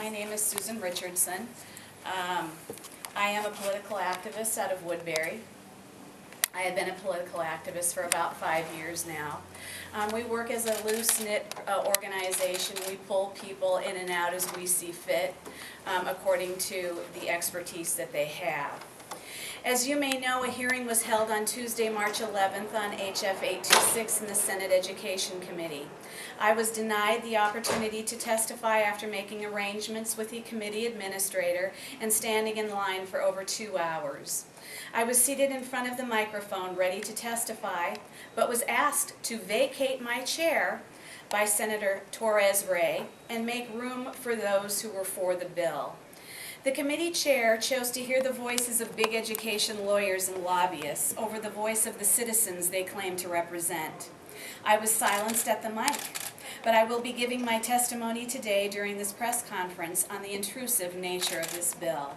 My name is Susan Richardson. I am a political activist out of Woodbury. I have been a political activist for about 5 years now. We work as a loose-knit organization. We pull people in and out as we see fit, according to the expertise that they have. As you may know, a hearing was held on Tuesday, March 11th on HF 826 in the Senate Education Committee. I was denied the opportunity to testify after making arrangements with the committee administrator and standing in line for over 2 hours. I was seated in front of the microphone ready to testify, but was asked to vacate my chair by Senator Torres Ray and make room for those who were for the bill. The committee chair chose to hear the voices of big education lawyers and lobbyists over the voice of the citizens they claim to represent. I was silenced at the mic, but I will be giving my testimony today during this press conference on the intrusive nature of this bill.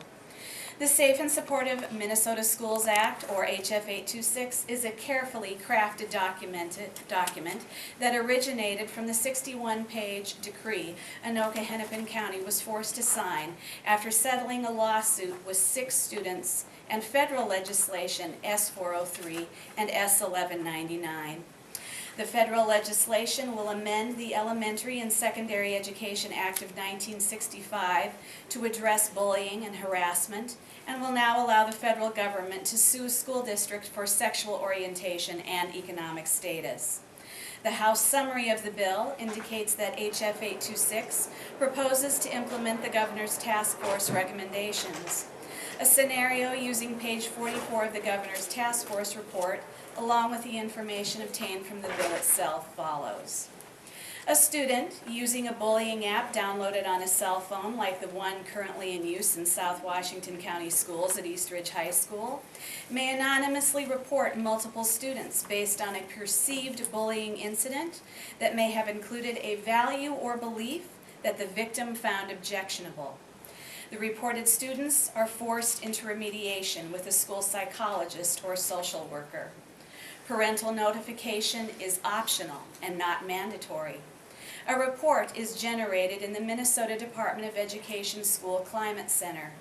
The Safe and Supportive Minnesota Schools Act, or HF 826, is a carefully crafted document that originated from the 61-page decree Anoka-Hennepin County was forced to sign after settling a lawsuit with 6 students and federal legislation S-403 and S-1199. The federal legislation will amend the Elementary and Secondary Education Act of 1965 to address bullying and harassment, and will now allow the federal government to sue a school district for sexual orientation and economic status. The House summary of the bill indicates that HF 826 proposes to implement the governor's task force recommendations. A scenario using page 44 of the governor's task force report, along with the information obtained from the bill itself, follows. A student using a bullying app downloaded on a cell phone, like the one currently in use in South Washington County Schools at East Ridge High School, may anonymously report multiple students based on a perceived bullying incident that may have included a value or belief that the victim found objectionable. The reported students are forced into remediation with a school psychologist or social worker. Parental notification is optional and not mandatory. A report is generated in the Minnesota Department of Education School Climate Center.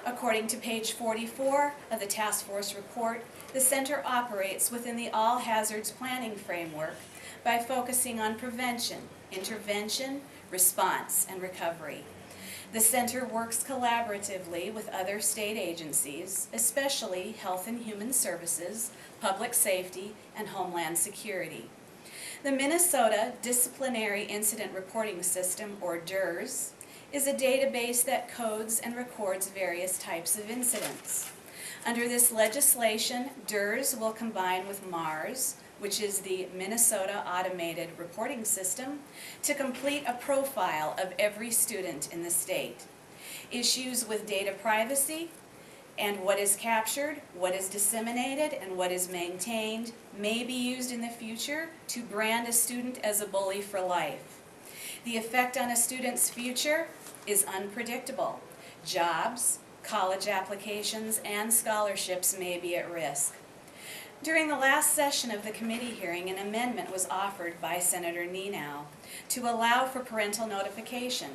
According to page 44 of the task force report, the center operates within the all hazards planning framework by focusing on prevention, intervention, response, and recovery. The center works collaboratively with other state agencies, especially Health and Human Services, Public Safety, and Homeland Security. The Minnesota Disciplinary Incident Reporting System, or DIRS, is a database that codes and records various types of incidents. Under this legislation, DIRS will combine with MARS, which is the Minnesota Automated Reporting System, to complete a profile of every student in the state. Issues with data privacy and what is captured, what is disseminated, and what is maintained may be used in the future to brand a student as a bully for life. The effect on a student's future is unpredictable. Jobs, college applications, and scholarships may be at risk. During the last session of the committee hearing, an amendment was offered by Senator Nenow to allow for parental notification.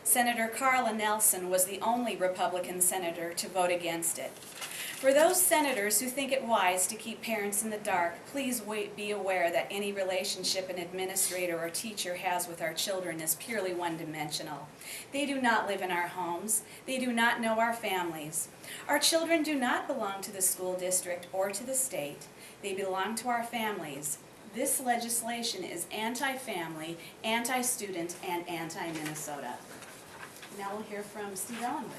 Senator Carla Nelson was the only Republican senator to vote against it. For those senators who think it wise to keep parents in the dark, please be aware that any relationship an administrator or teacher has with our children is purely one-dimensional. They do not live in our homes. They do not know our families. Our children do not belong to the school district or to the state. They belong to our families. This legislation is anti-family, anti-student, and anti-Minnesota. Now we'll hear from Steve Ellenwood.